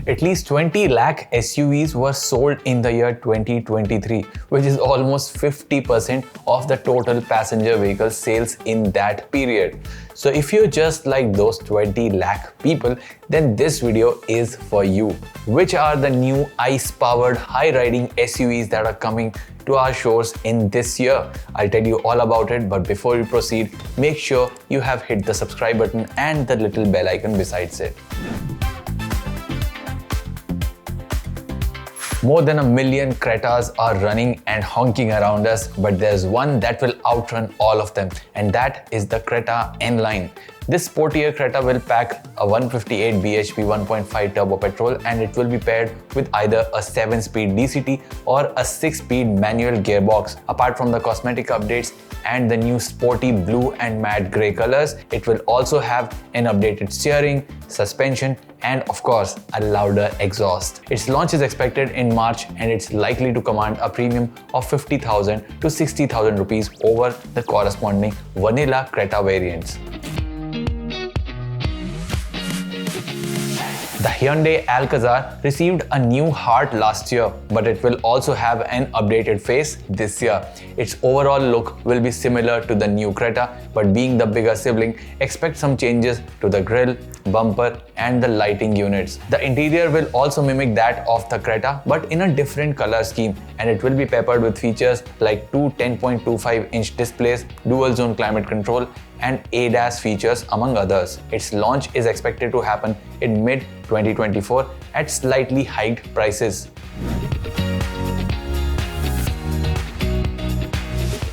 At least 20 lakh SUVs were sold in the year 2023, which is almost 50% of the total passenger vehicle sales in that period. So if you're just like those 20 lakh people, then this video is for you. Which are the new ICE-powered high-riding SUVs that are coming to our shores in this year? I'll tell you all about it, but before we proceed, make sure you have hit the subscribe button and the little bell icon besides it. More than 1 million Cretas are running and honking around us, but there's one that will outrun all of them, and that is the Creta N-Line. This sportier Creta will pack a 158 bhp 1.5 turbo petrol, and it will be paired with either a 7-speed DCT or a 6-speed manual gearbox. Apart from the cosmetic updates and the new sporty blue and matte grey colors, it will also have an updated steering, suspension, and of course a louder exhaust. Its launch is expected in March, and it's likely to command a premium of 50,000 to 60,000 rupees over the corresponding vanilla Creta variants. The Hyundai Alcazar received a new heart last year, but it will also have an updated face this year. Its overall look will be similar to the new Creta, but being the bigger sibling, expect some changes to the grille, bumper, and the lighting units. The interior will also mimic that of the Creta, but in a different color scheme, and it will be peppered with features like two 10.25-inch displays, dual-zone climate control, and ADAS features, among others. Its launch is expected to happen in mid-2024 at slightly hiked prices.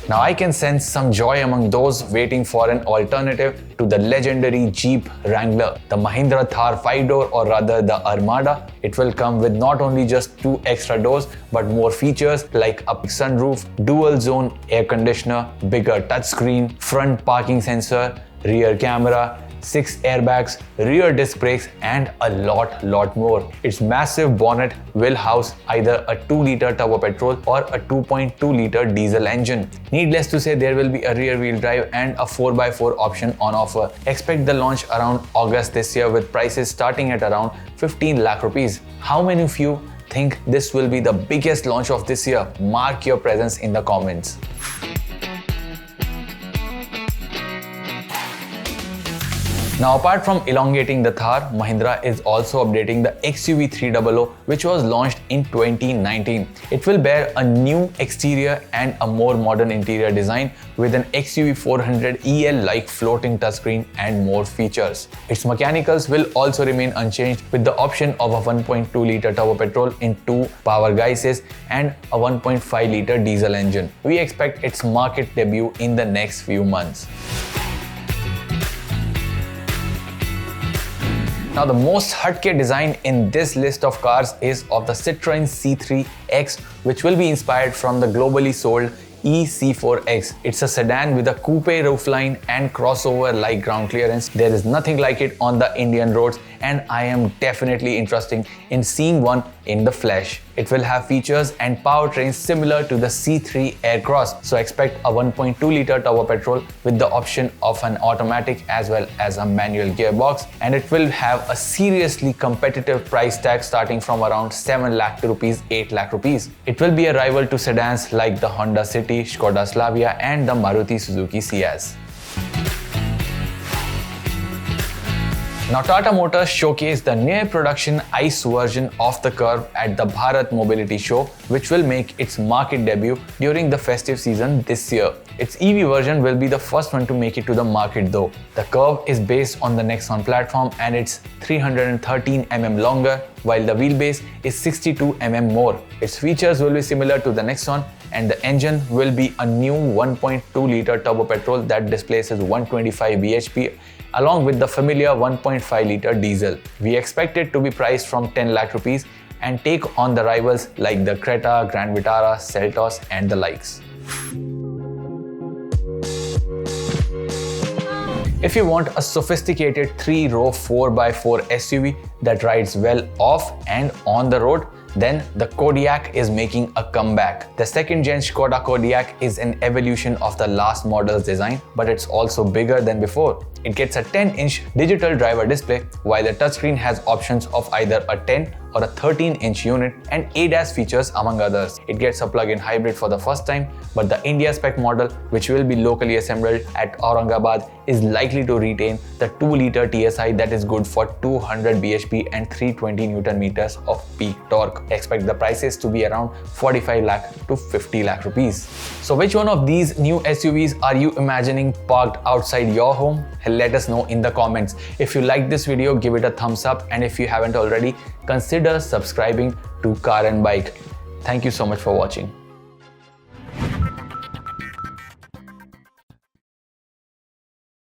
Now I can sense some joy among those waiting for an alternative to the legendary Jeep Wrangler, the Mahindra Thar 5-door, or rather the Armada. It will come with not only just 2 extra doors, but more features like a sunroof, dual zone air conditioner, bigger touchscreen, front parking sensor, rear camera, 6 airbags, rear disc brakes, and a lot more. Its massive bonnet will house either a 2-liter turbo petrol or a 2.2-liter diesel engine. Needless to say, there will be a rear-wheel drive and a 4x4 option on offer. Expect the launch around August this year, with prices starting at around 15 lakh rupees. How many of you think this will be the biggest launch of this year? Mark your presence in the comments. Now, apart from elongating the Thar, Mahindra is also updating the XUV300, which was launched in 2019. It will bear a new exterior and a more modern interior design with an XUV400 EL-like floating touchscreen and more features. Its mechanicals will also remain unchanged, with the option of a 1.2-liter turbo petrol in 2 power guises and a 1.5-liter diesel engine. We expect its market debut in the next few months. Now, the most hatke design in this list of cars is of the Citroen C3X, which will be inspired from the globally sold C4X. It's a sedan with a coupe roofline and crossover-like ground clearance. There is nothing like it on the Indian roads, and I am definitely interested in seeing one in the flesh. It will have features and powertrains similar to the C3 Aircross, so expect a 1.2-liter turbo petrol with the option of an automatic as well as a manual gearbox, and it will have a seriously competitive price tag starting from around 7 lakh to 8 lakh rupees. It will be a rival to sedans like the Honda City, Skoda Slavia, and the Maruti Suzuki Ciaz. Now, Tata Motors showcased the near production ICE version of the Curvv at the Bharat Mobility Show, which will make its market debut during the festive season this year. Its EV version will be the first one to make it to the market though. The Curvv is based on the Nexon platform, and it's 313 mm longer, while the wheelbase is 62 mm more. Its features will be similar to the Nexon, and the engine will be a new 1.2-liter turbo petrol that displaces 125 bhp along with the familiar 1.5-liter diesel. We expect it to be priced from 10 lakh rupees and take on the rivals like the Creta, Grand Vitara, Seltos, and the likes. If you want a sophisticated 3-row 4x4 SUV that rides well off and on the road, then the Kodiaq is making a comeback. The second-gen Skoda Kodiaq is an evolution of the last model's design, but it's also bigger than before. It gets a 10-inch digital driver display, while the touchscreen has options of either a 10, or a 13-inch unit, and ADAS features among others. It gets a plug-in hybrid for the first time, but the India spec model, which will be locally assembled at Aurangabad, is likely to retain the 2-liter TSI that is good for 200 bhp and 320 Newton meters of peak torque. Expect the prices to be around 45 lakh to 50 lakh rupees. So which one of these new SUVs are you imagining parked outside your home? Let us know in the comments. If you like this video, give it a thumbs up, and if you haven't already, consider subscribing to Car and Bike. Thank you so much for watching.